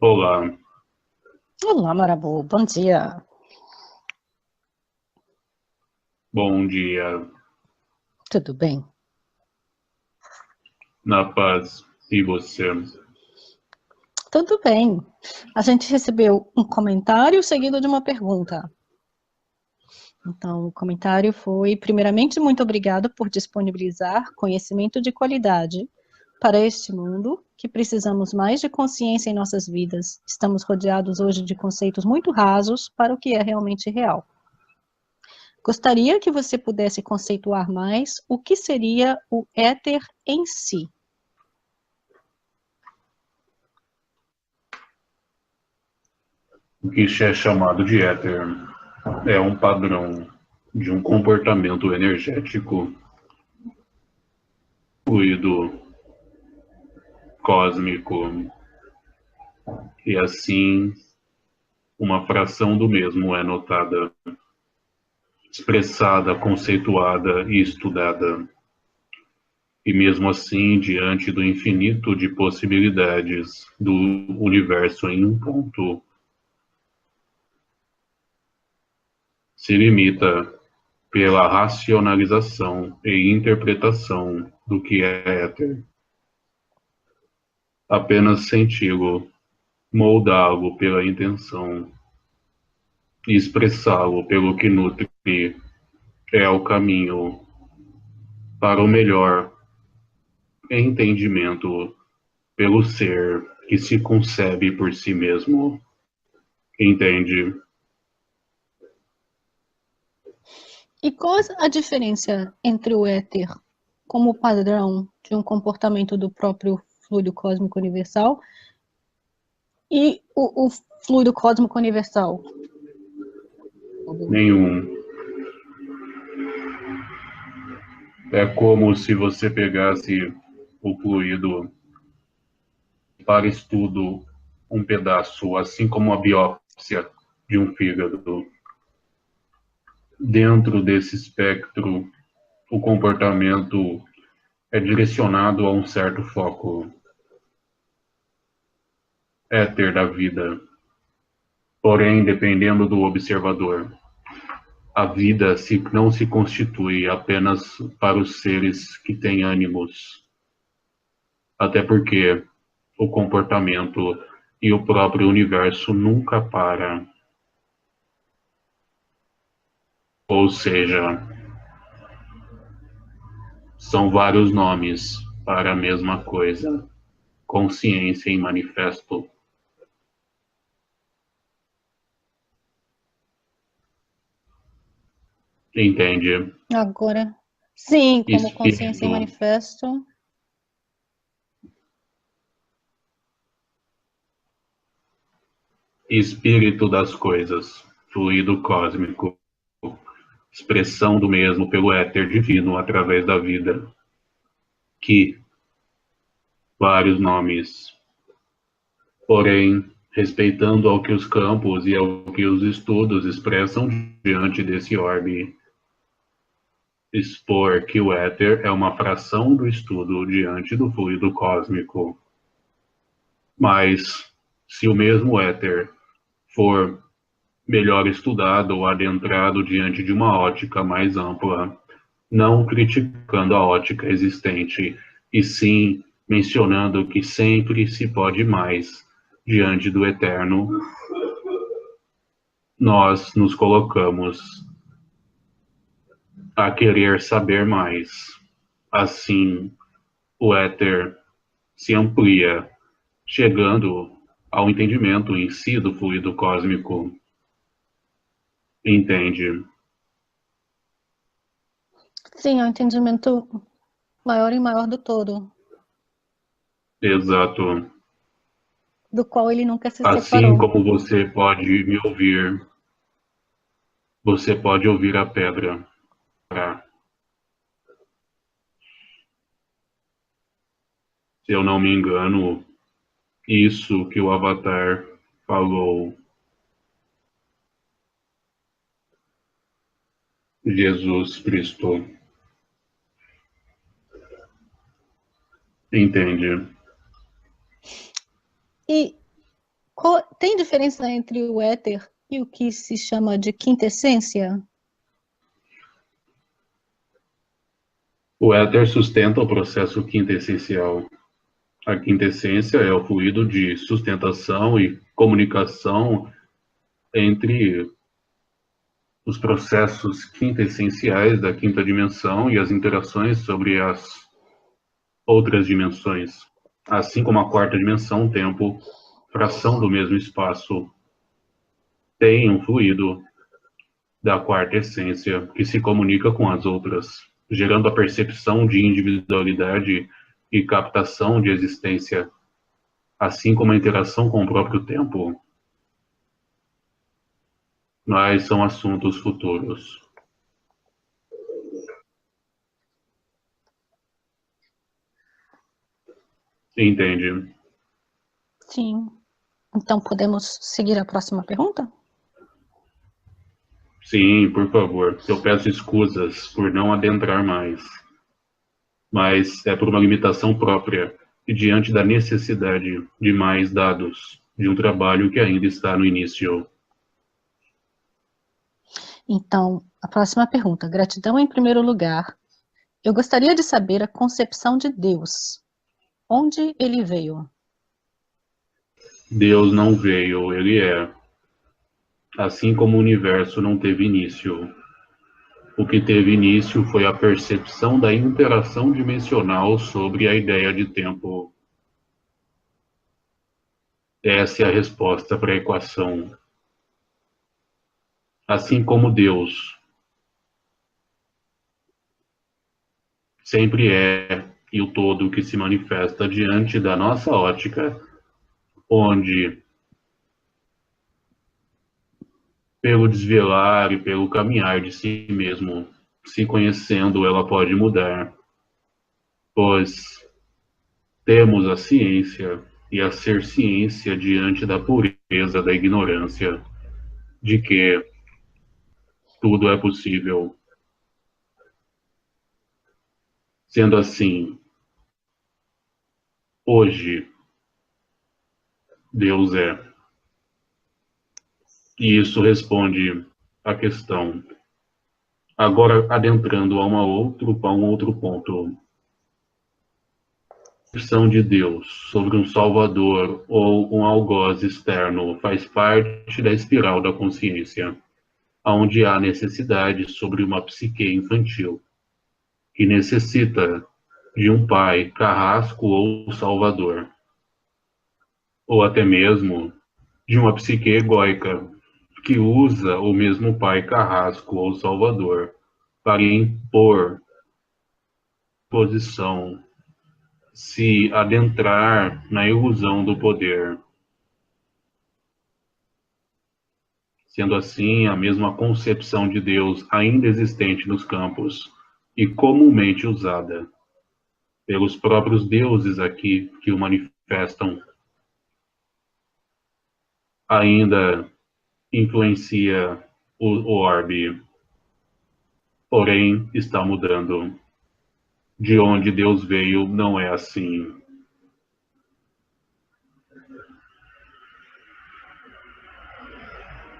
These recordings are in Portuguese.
Olá, Olá, Marabu, bom dia. bom dia, Tudo bem? na paz e você? Tudo bem. A gente recebeu um comentário seguido de uma pergunta. Então, o comentário foi: primeiramente, muito obrigada por disponibilizar conhecimento de qualidade para este mundo, que precisamos mais de consciência em nossas vidas. Estamos rodeados hoje de conceitos muito rasos para o que é realmente real. Gostaria que você pudesse conceituar mais o que seria o éter em si. O que é chamado de éter é um padrão de um comportamento energético, fluido, cósmico, e assim uma fração do mesmo é notada, expressada, conceituada e estudada. E mesmo assim, diante do infinito de possibilidades do universo em um ponto, se limita pela racionalização e interpretação do que é éter, apenas senti-lo, moldá-lo pela intenção e expressá-lo pelo que nutre é o caminho para o melhor entendimento pelo ser que se concebe por si mesmo. Entende? E qual a diferença entre o éter como padrão de um comportamento do próprio fluido cósmico universal e o fluido cósmico universal? Nenhum. É como se você pegasse o fluido para estudo um pedaço, assim como a biópsia de um fígado. Dentro desse espectro, o comportamento é direcionado a um certo foco, éter da vida. Porém, dependendo do observador, a vida não se constitui apenas para os seres que têm ânimos, até porque o comportamento e o próprio universo nunca para. Ou seja, são vários nomes para a mesma coisa, consciência em manifesto. Entende? Agora, sim, como consciência em Espírito, manifesto. espírito das coisas, fluido cósmico, expressão do mesmo pelo éter divino através da vida, que vários nomes, porém, respeitando ao que os campos e ao que os estudos expressam diante desse orbe, expor que o éter é uma fração do estudo diante do fluido cósmico. Mas, se o mesmo éter for melhor estudado ou adentrado diante de uma ótica mais ampla, não criticando a ótica existente, e sim mencionando que sempre se pode mais diante do eterno, nós nos colocamos a querer saber mais. Assim, o éter se amplia, chegando ao entendimento em si do fluido cósmico. Entende? Sim, é um entendimento maior e maior do todo, Exato. do qual ele nunca se Assim separou. como você pode me ouvir, você pode ouvir a pedra. Se eu não me engano, isso que o Avatar falou, Jesus Cristo. Entende? E Tem diferença entre o éter e o que se chama de quintessência? O éter sustenta o processo quintessencial. A quintessência é o fluido de sustentação e comunicação entre os processos quintessenciais da quinta dimensão e as interações sobre as outras dimensões, assim como a quarta dimensão, tempo, fração do mesmo espaço, tem um fluido da quarta essência que se comunica com as outras, gerando a percepção de individualidade e captação de existência, assim como a interação com o próprio tempo, mas são assuntos futuros. Entende? Sim. Então, podemos seguir a próxima pergunta? Sim, por favor. Eu peço escusas por não adentrar mais, mas é por uma limitação própria e diante da necessidade de mais dados de um trabalho que ainda está no início. Então, a próxima pergunta. Gratidão em primeiro lugar. Eu gostaria de saber a concepção de Deus. Onde ele veio? Deus não veio, ele é. Assim como o universo não teve início. O que teve início foi a percepção da interação dimensional sobre a ideia de tempo. Essa é a resposta para a equação. Assim como Deus sempre é e o todo que se manifesta diante da nossa ótica, onde, pelo desvelar e pelo caminhar de si mesmo, se conhecendo, ela pode mudar, pois temos a ciência e a ser ciência diante da pureza da ignorância, de que tudo é possível. Sendo assim, hoje, Deus é. E isso responde à questão. Agora, adentrando a um outro ponto. A percepção de Deus sobre um Salvador ou um algoz externo faz parte da espiral da consciência, onde há necessidade sobre uma psique infantil, que necessita de um pai carrasco ou salvador, ou até mesmo de uma psique egóica, que usa o mesmo pai carrasco ou salvador para impor posição, se adentrar na ilusão do poder. Sendo assim, a mesma concepção de Deus ainda existente nos campos e comumente usada pelos próprios deuses aqui que o manifestam, ainda influencia o orbe, porém está mudando. De onde Deus veio não é assim.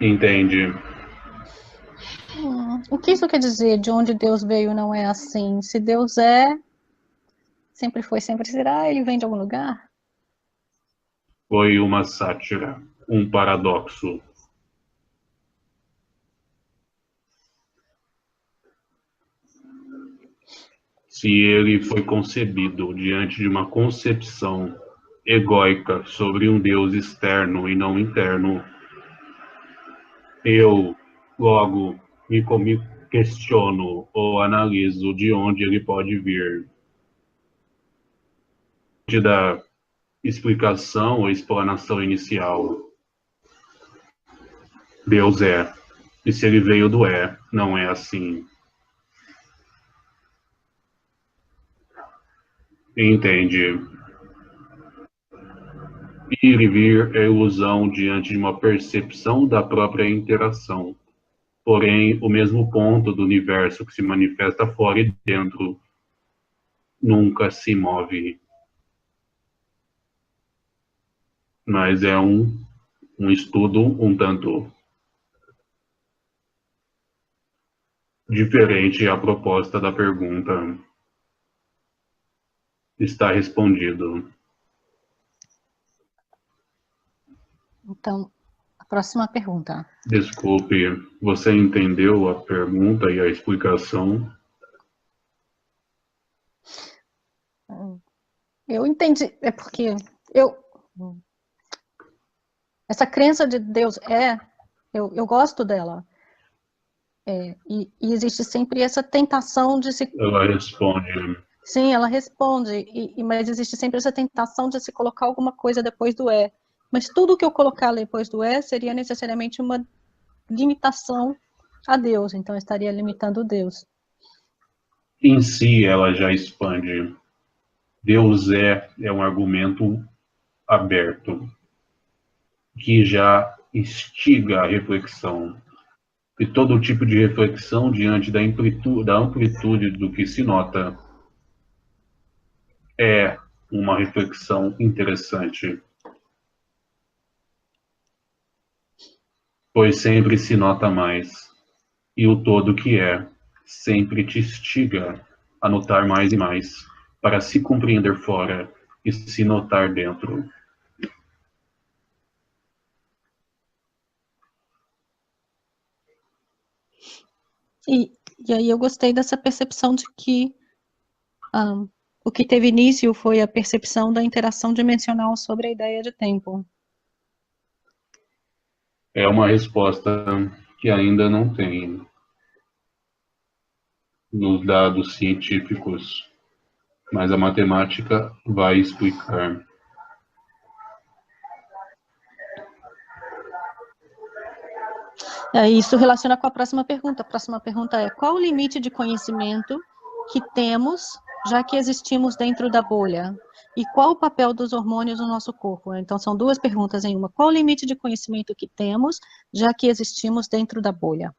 Entende? O que isso quer dizer? De onde Deus veio não é assim? Se Deus é, sempre foi, sempre será, ele vem de algum lugar? Foi uma sátira, um paradoxo. Se ele foi concebido diante de uma concepção egóica sobre um Deus externo e não interno, eu logo me questiono ou analiso de onde ele pode vir. Da explicação ou explanação inicial, Deus é. E se ele veio do é, não é assim. Entende? Ir e vir é ilusão diante de uma percepção da própria interação. Porém, o mesmo ponto do universo que se manifesta fora e dentro nunca se move. Mas é um um estudo um tanto diferente à proposta da pergunta. Está respondido. Então, a próxima pergunta. Desculpe, você entendeu a pergunta e a explicação? Eu entendi, é porque eu essa crença de Deus eu gosto dela. E existe sempre essa tentação de se... Ela responde. Sim, ela responde, mas existe sempre essa tentação de se colocar alguma coisa depois do é. Mas tudo que eu colocar depois do é seria necessariamente uma limitação a Deus, então eu estaria limitando Deus. Em si, ela já expande. Deus é um argumento aberto, que já instiga a reflexão. E todo tipo de reflexão diante da amplitude do que se nota é uma reflexão interessante, pois sempre se nota mais, e o todo que é sempre te instiga a notar mais e mais, para se compreender fora e se notar dentro. E aí eu gostei dessa percepção de que o que teve início foi a percepção da interação dimensional sobre a ideia de tempo. É uma resposta que ainda não tem nos dados científicos, mas a matemática vai explicar. Isso relaciona com a próxima pergunta. A próxima pergunta é: qual o limite de conhecimento que temos, já que existimos dentro da bolha? E qual o papel dos hormônios no nosso corpo? Então, são duas perguntas em uma. Qual o limite de conhecimento que temos, já que existimos dentro da bolha?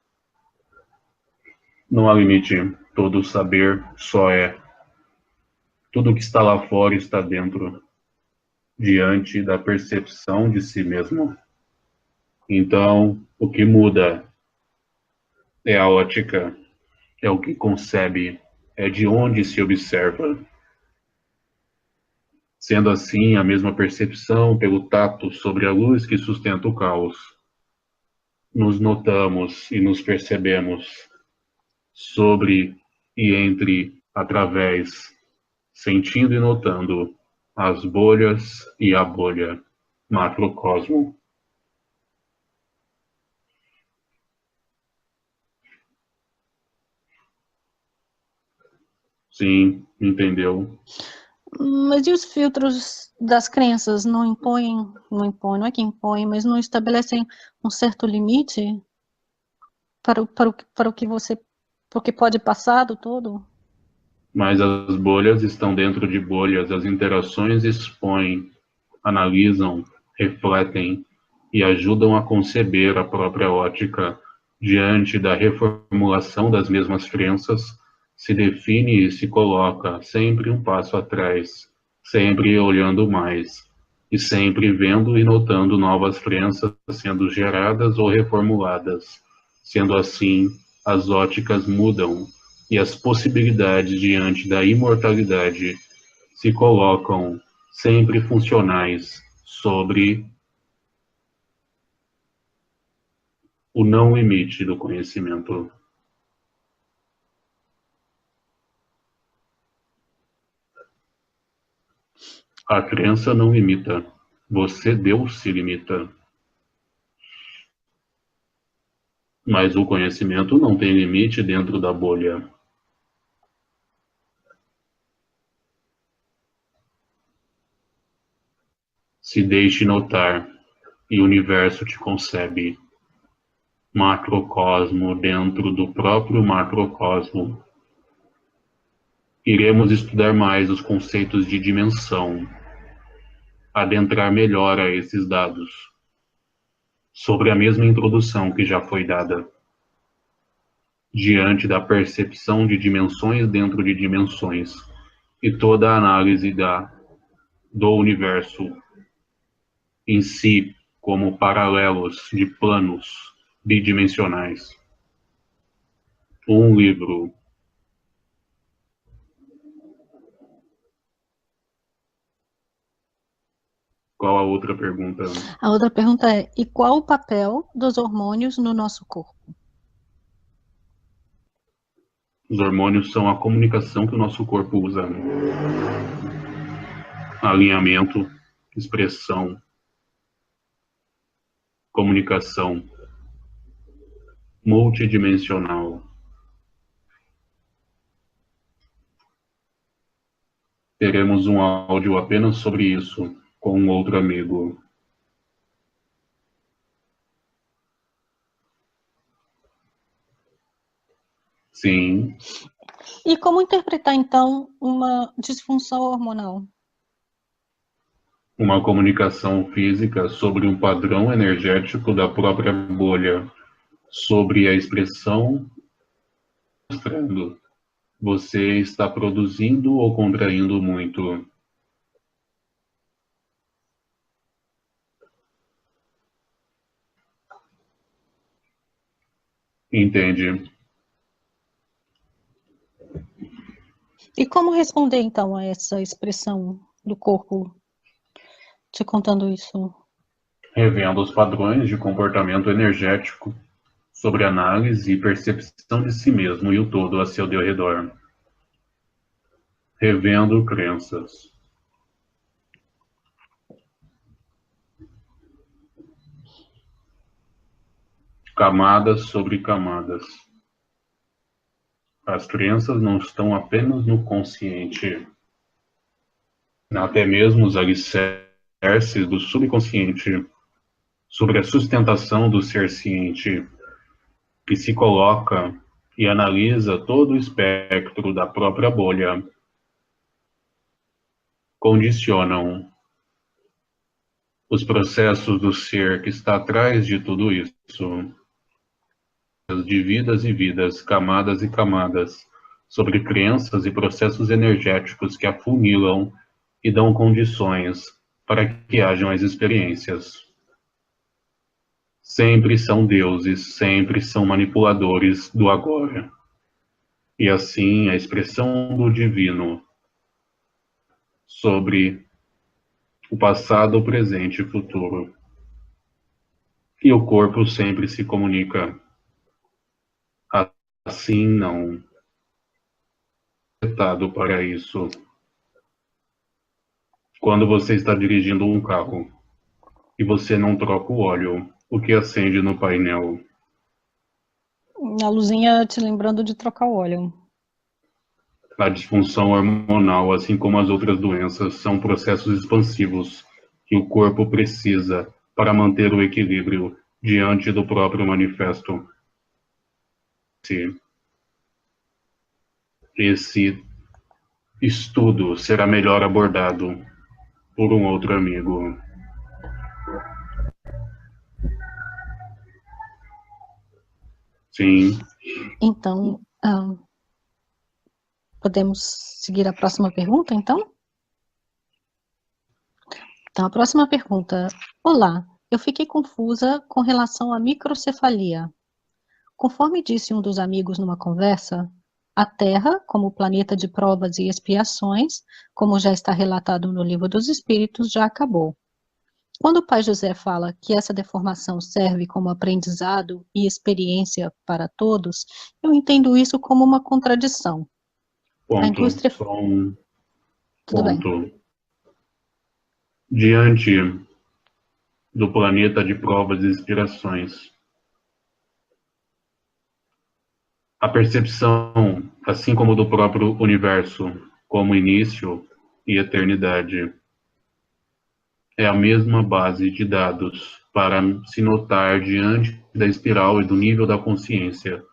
Não há limite, todo saber só é. Tudo que está lá fora está dentro, diante da percepção de si mesmo. Então, o que muda é a ótica, é o que concebe, é de onde se observa. Sendo assim, a mesma percepção pelo tato sobre a luz que sustenta o caos. Nos notamos e nos percebemos sobre e entre, através, sentindo e notando as bolhas e a bolha, macrocosmo. Sim, entendeu? Mas e os filtros das crenças não impõem, não é que impõem, mas não estabelecem um certo limite para o que você, para o que pode passar do todo? Mas as bolhas estão dentro de bolhas, as interações expõem, analisam, refletem e ajudam a conceber a própria ótica diante da reformulação das mesmas crenças, se define e se coloca sempre um passo atrás, sempre olhando mais, e sempre vendo e notando novas crenças sendo geradas ou reformuladas. Sendo assim, as óticas mudam e as possibilidades diante da imortalidade se colocam sempre funcionais sobre o não limite do conhecimento. A crença não limita, você, Deus, se limita. Mas o conhecimento não tem limite dentro da bolha. Se deixe notar, e o universo te concebe. Macrocosmo dentro do próprio macrocosmo. Iremos estudar mais os conceitos de dimensão, adentrar melhor a esses dados, sobre a mesma introdução que já foi dada. Diante da percepção de dimensões dentro de dimensões, e toda a análise do universo em si como paralelos de planos bidimensionais. Um livro. Qual a outra pergunta? A outra pergunta é: e qual o papel dos hormônios no nosso corpo? Os hormônios são a comunicação que o nosso corpo usa. Alinhamento, expressão, comunicação multidimensional. Teremos um áudio apenas sobre isso com um outro amigo. Sim. E como interpretar, então, uma disfunção hormonal? Uma comunicação física sobre um padrão energético da própria bolha, sobre a expressão mostrando. Você está produzindo ou contraindo muito? Entende? E como responder, então, a essa expressão do corpo te contando isso? Revendo os padrões de comportamento energético sobre análise e percepção de si mesmo e o todo a seu redor. Revendo crenças. Camadas sobre camadas. As crenças não estão apenas no consciente. Até mesmo os alicerces do subconsciente sobre a sustentação do ser ciente, que se coloca e analisa todo o espectro da própria bolha, condicionam os processos do ser que está atrás de tudo isso, de vidas e vidas, camadas e camadas, sobre crenças e processos energéticos que afunilam e dão condições para que hajam as experiências. Sempre são deuses, sempre são manipuladores do agora. E assim, a expressão do divino sobre o passado, o presente e o futuro. E o corpo sempre se comunica. Assim, não afetado para isso. Quando você está dirigindo um carro e você não troca o óleo, o que acende no painel? A luzinha te lembrando de trocar o óleo. A disfunção hormonal, assim como as outras doenças, são processos expansivos que o corpo precisa para manter o equilíbrio diante do próprio manifesto. Esse estudo será melhor abordado por um outro amigo. Sim. Então, podemos seguir a próxima pergunta, então? Então, a próxima pergunta. Olá, eu fiquei confusa com relação à microcefalia. Conforme disse um dos amigos numa conversa, a Terra, como planeta de provas e expiações, como já está relatado no Livro dos Espíritos, já acabou. Quando o pai José fala que essa deformação serve como aprendizado e experiência para todos, eu entendo isso como uma contradição. A Ponto. indústria... Só um Tudo bem. ponto. Diante do planeta de provas e inspirações, a percepção, assim como do próprio universo, como início e eternidade, é a mesma base de dados para se notar diante da espiral e do nível da consciência,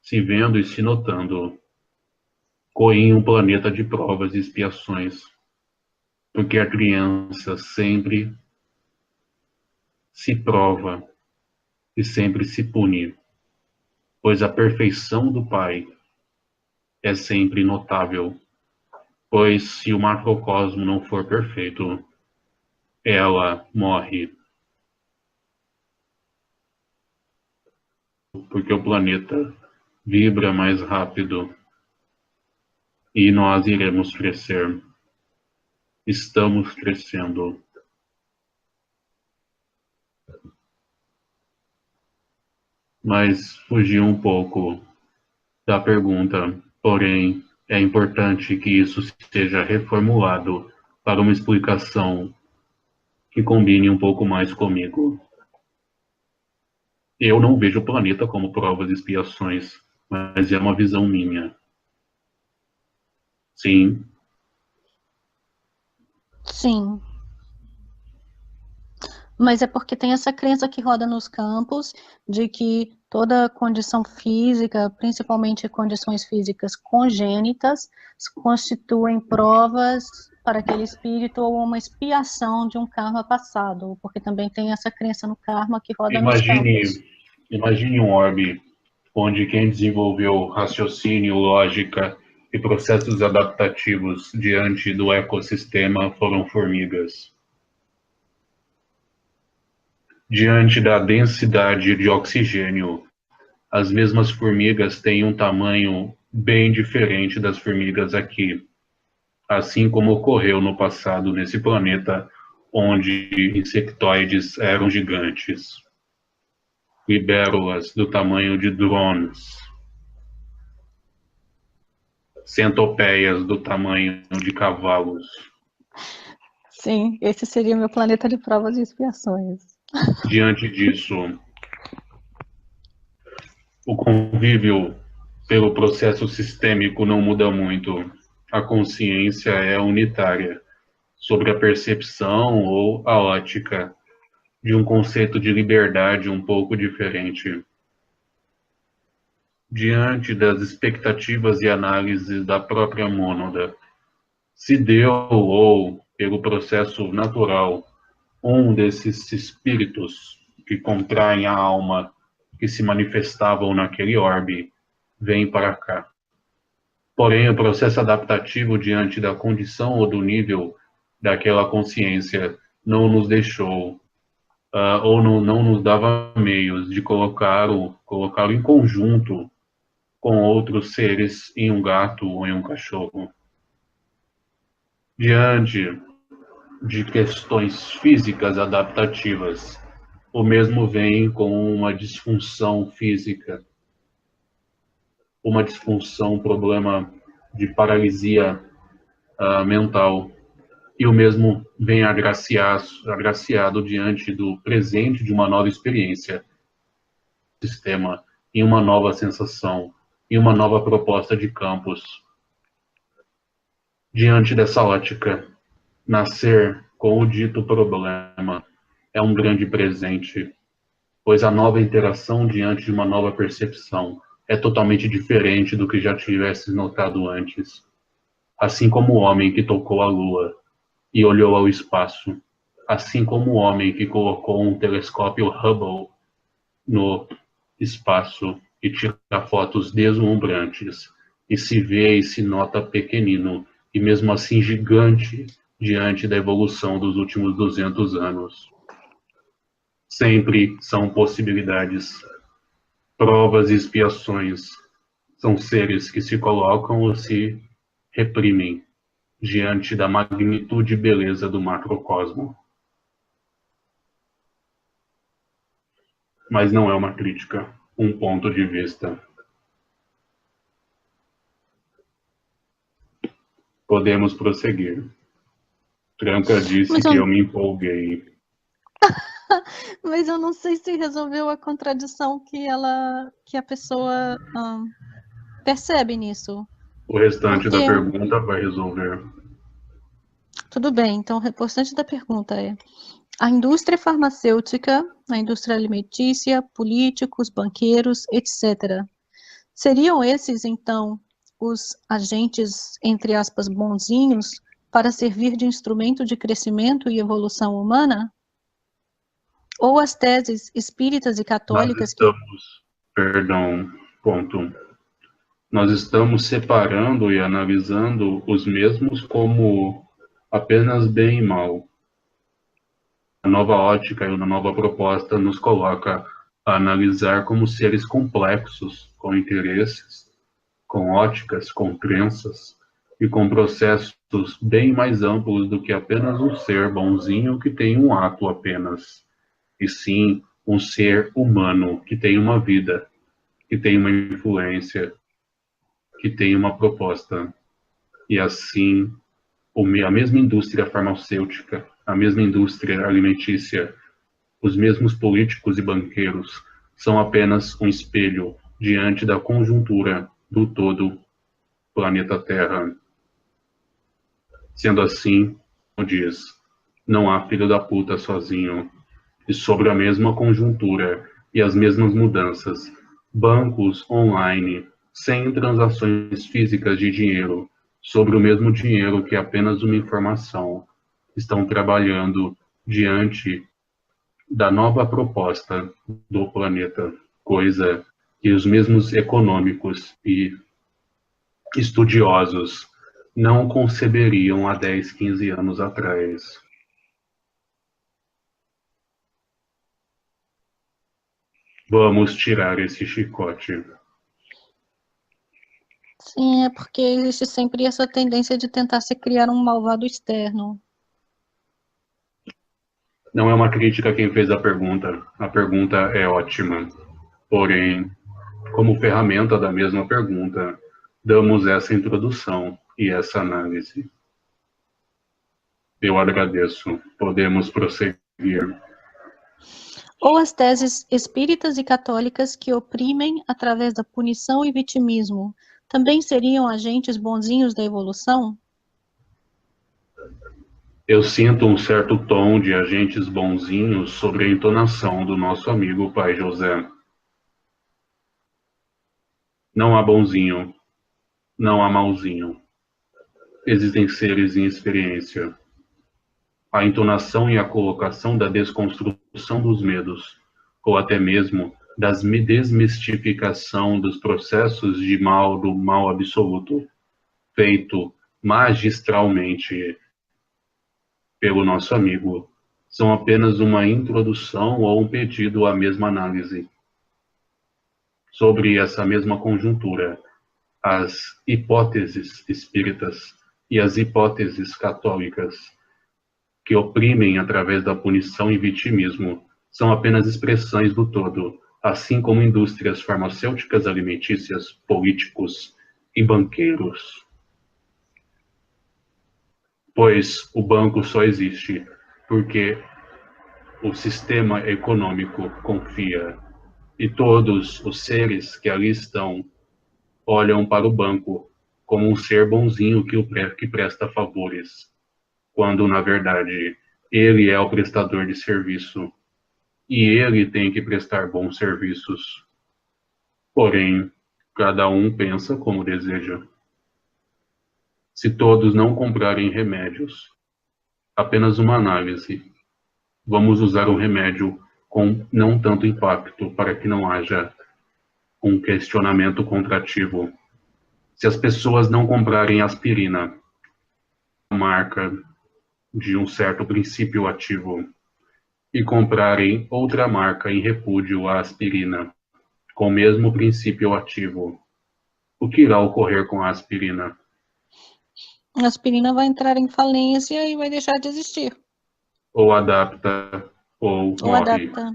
se vendo e se notando, em um planeta de provas e expiações, porque a criança sempre se prova e sempre se pune, pois a perfeição do Pai é sempre notável, pois se o macrocosmo não for perfeito, ela morre. porque o planeta vibra mais rápido e nós iremos crescer. Estamos crescendo. Mas fugi um pouco da pergunta, porém, é importante que isso seja reformulado para uma explicação que combine um pouco mais comigo. Eu não vejo o planeta como provas e expiações, mas é uma visão minha. Sim. Sim. Mas é porque tem essa crença que roda nos campos de que toda condição física, principalmente condições físicas congênitas, constituem provas para aquele espírito ou uma expiação de um karma passado, porque também tem essa crença no karma que roda nos campos. Imagine um orbe onde quem desenvolveu raciocínio, lógica e processos adaptativos diante do ecossistema foram formigas. Diante da densidade de oxigênio, as mesmas formigas têm um tamanho bem diferente das formigas aqui, assim como ocorreu no passado nesse planeta, onde insectoides eram gigantes. Libélulas do tamanho de drones. Centopeias do tamanho de cavalos. Sim, esse seria meu planeta de provas e expiações. Diante disso, o convívio pelo processo sistêmico não muda muito. A consciência é unitária sobre a percepção ou a ótica de um conceito de liberdade um pouco diferente. Diante das expectativas e análises da própria mônada, se deu ou, pelo processo natural, um desses espíritos que contraem a alma que se manifestavam naquele orbe vem para cá. Porém, o processo adaptativo diante da condição ou do nível daquela consciência não nos deixou, ou não nos dava meios de colocá-lo em conjunto com outros seres em um gato ou em um cachorro. Diante de questões físicas adaptativas, o mesmo vem com uma disfunção física, uma disfunção, um problema de paralisia mental, e o mesmo vem agraciado diante do presente de uma nova experiência, sistema, em uma nova sensação, em uma nova proposta de campos. Diante dessa ótica, nascer com o dito problema é um grande presente, pois a nova interação diante de uma nova percepção é totalmente diferente do que já tivesse notado antes. Assim como o homem que tocou a lua e olhou ao espaço, assim como o homem que colocou um telescópio Hubble no espaço e tira fotos deslumbrantes, e se vê e se nota pequenino, e mesmo assim gigante, diante da evolução dos últimos 200 anos. Sempre são possibilidades, provas e expiações. São seres que se colocam ou se reprimem diante da magnitude e beleza do macrocosmo. Mas não é uma crítica, um ponto de vista. Podemos prosseguir. Tranca disse que eu me empolguei. Mas eu não sei se resolveu a contradição que a pessoa percebe nisso. O restante da pergunta vai resolver. Tudo bem, então o restante da pergunta é: a indústria farmacêutica, a indústria alimentícia, políticos, banqueiros, etc. Seriam esses, então, os agentes, entre aspas, bonzinhos, para servir de instrumento de crescimento e evolução humana? Ou as teses espíritas e católicas Nós estamos separando e analisando os mesmos como apenas bem e mal. A nova ótica e uma nova proposta nos coloca a analisar como seres complexos, com interesses, com óticas, com crenças e com processos bem mais amplos do que apenas um ser bonzinho que tem um ato apenas, e sim um ser humano que tem uma vida, que tem uma influência, que tem uma proposta. E assim, a mesma indústria farmacêutica, a mesma indústria alimentícia, os mesmos políticos e banqueiros são apenas um espelho diante da conjuntura do todo planeta Terra. Sendo assim, como diz, não há filho da puta sozinho. E sobre a mesma conjuntura e as mesmas mudanças, bancos online, sem transações físicas de dinheiro, sobre o mesmo dinheiro que é apenas uma informação, estão trabalhando diante da nova proposta do planeta, coisa que os mesmos econômicos e estudiosos não conceberiam há 10, 15 anos atrás. Vamos tirar esse chicote. Sim, é porque existe sempre essa tendência de tentar se criar um malvado externo. Não é uma crítica a quem fez a pergunta é ótima. Porém, como ferramenta da mesma pergunta, damos essa introdução e essa análise. Eu agradeço. Podemos prosseguir. Ou as teses espíritas e católicas que oprimem através da punição e vitimismo também seriam agentes bonzinhos da evolução? Eu sinto um certo tom de agentes bonzinhos sobre a entonação do nosso amigo pai José. Não há bonzinho, não há malzinho. Existem seres em experiência. A entonação e a colocação da desconstrução dos medos, ou até mesmo das desmistificação dos processos de mal do mal absoluto, feito magistralmente pelo nosso amigo, são apenas uma introdução ou um pedido à mesma análise. Sobre essa mesma conjuntura, as hipóteses espíritas e as hipóteses católicas, que oprimem através da punição e vitimismo, são apenas expressões do todo, assim como indústrias farmacêuticas, alimentícias, políticos e banqueiros. Pois o banco só existe porque o sistema econômico confia, e todos os seres que ali estão olham para o banco como um ser bonzinho que presta favores, quando, na verdade, ele é o prestador de serviço e ele tem que prestar bons serviços. Porém, cada um pensa como deseja. Se todos não comprarem remédios, apenas uma análise, vamos usar o remédio com não tanto impacto para que não haja um questionamento contrativo. Se as pessoas não comprarem aspirina, marca de um certo princípio ativo, e comprarem outra marca em repúdio à aspirina, com o mesmo princípio ativo, o que irá ocorrer com a aspirina? A aspirina vai entrar em falência e vai deixar de existir. Ou adapta, ou Ou morre. adapta.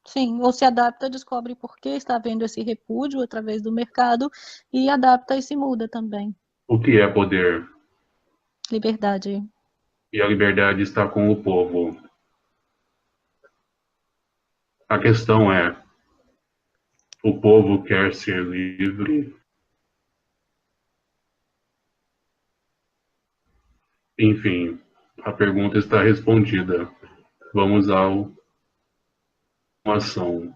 Sim, ou se adapta, descobre por que está havendo esse repúdio através do mercado e adapta e se muda também. O que é poder? Liberdade. E a liberdade está com o povo. A questão é, o povo quer ser livre? Enfim, a pergunta está respondida. Vamos ao ação.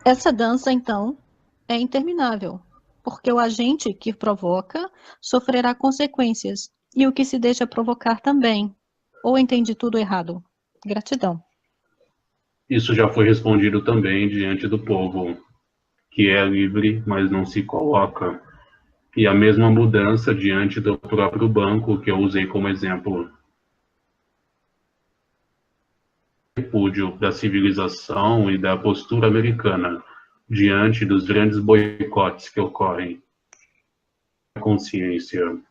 Essa dança, então, é interminável, porque o agente que provoca sofrerá consequências, e o que se deixa provocar também. Ou entendi tudo errado? Gratidão. Isso já foi respondido também diante do povo, que é livre, mas não se coloca. E a mesma mudança diante do próprio banco que eu usei como exemplo. Repúdio da civilização e da postura americana diante dos grandes boicotes que ocorrem. Consciência.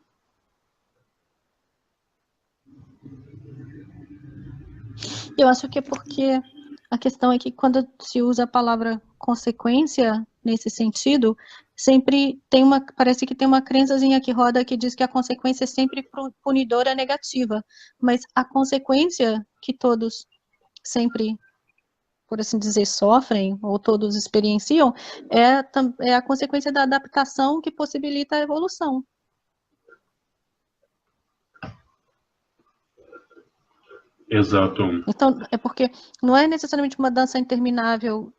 Eu acho que é porque a questão é que quando se usa a palavra consequência nesse sentido, sempre tem parece que tem uma crençazinha que roda que diz que a consequência é sempre punidora negativa, mas a consequência que todos sempre, por assim dizer, sofrem, ou todos experienciam, é a consequência da adaptação que possibilita a evolução. Exato. Então, é porque não é necessariamente uma dança interminável,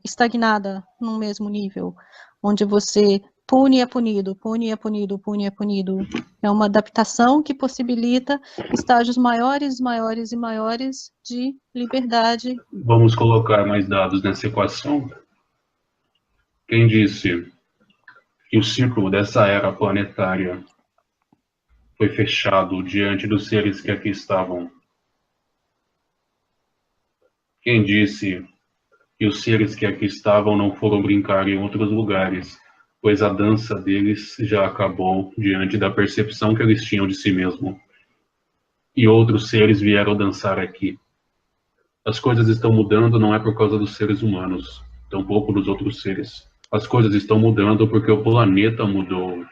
estagnada num mesmo nível, onde você pune e é punido, pune e é punido, pune e é punido. É uma adaptação que possibilita estágios maiores, maiores e maiores de liberdade. Vamos colocar mais dados nessa equação. Quem disse que o ciclo dessa era planetária foi fechado diante dos seres que aqui estavam? Quem disse que os seres que aqui estavam não foram brincar em outros lugares, pois a dança deles já acabou diante da percepção que eles tinham de si mesmo? E outros seres vieram dançar aqui. As coisas estão mudando não é por causa dos seres humanos, tampouco dos outros seres. As coisas estão mudando porque o planeta mudou.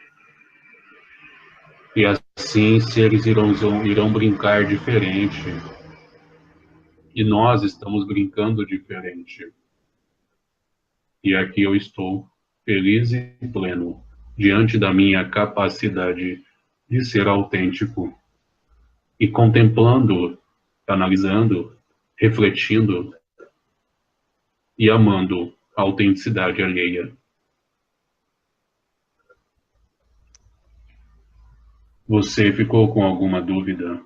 E assim seres irão brincar diferente. E nós estamos brincando diferente. E aqui eu estou, feliz e pleno, diante da minha capacidade de ser autêntico. E contemplando, analisando, refletindo e amando a autenticidade alheia. Você ficou com alguma dúvida?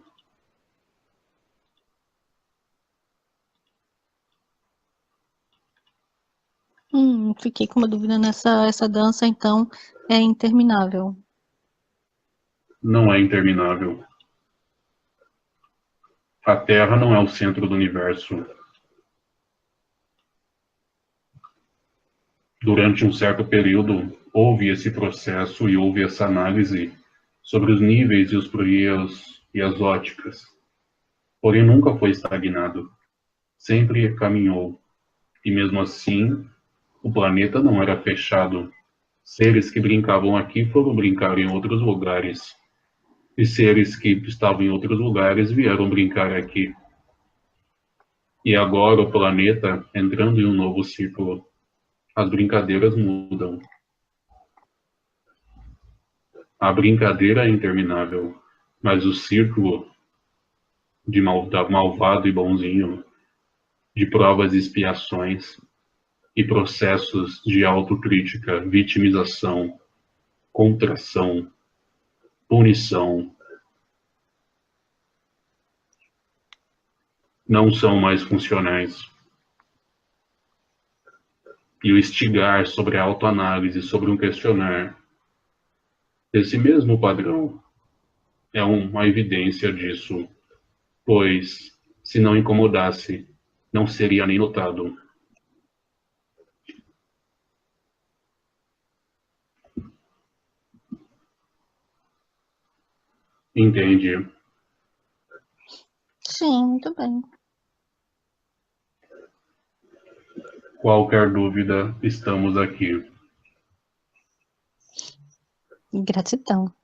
Fiquei com uma dúvida essa dança, então, é interminável. Não é interminável. A Terra não é o centro do universo. Durante um certo período, houve esse processo e houve essa análise sobre os níveis e as óticas. Porém, nunca foi estagnado. Sempre caminhou. E mesmo assim, o planeta não era fechado. Seres que brincavam aqui foram brincar em outros lugares. E seres que estavam em outros lugares vieram brincar aqui. E agora o planeta entrando em um novo ciclo. As brincadeiras mudam. A brincadeira é interminável, mas o círculo de malvado e bonzinho, de provas e expiações, e processos de autocrítica, vitimização, contração, punição, não são mais funcionais. E o instigar sobre a autoanálise, sobre um questionar esse mesmo padrão é uma evidência disso, pois se não incomodasse, não seria nem notado. Entende? Sim, muito bem. Qualquer dúvida, estamos aqui. Gratidão.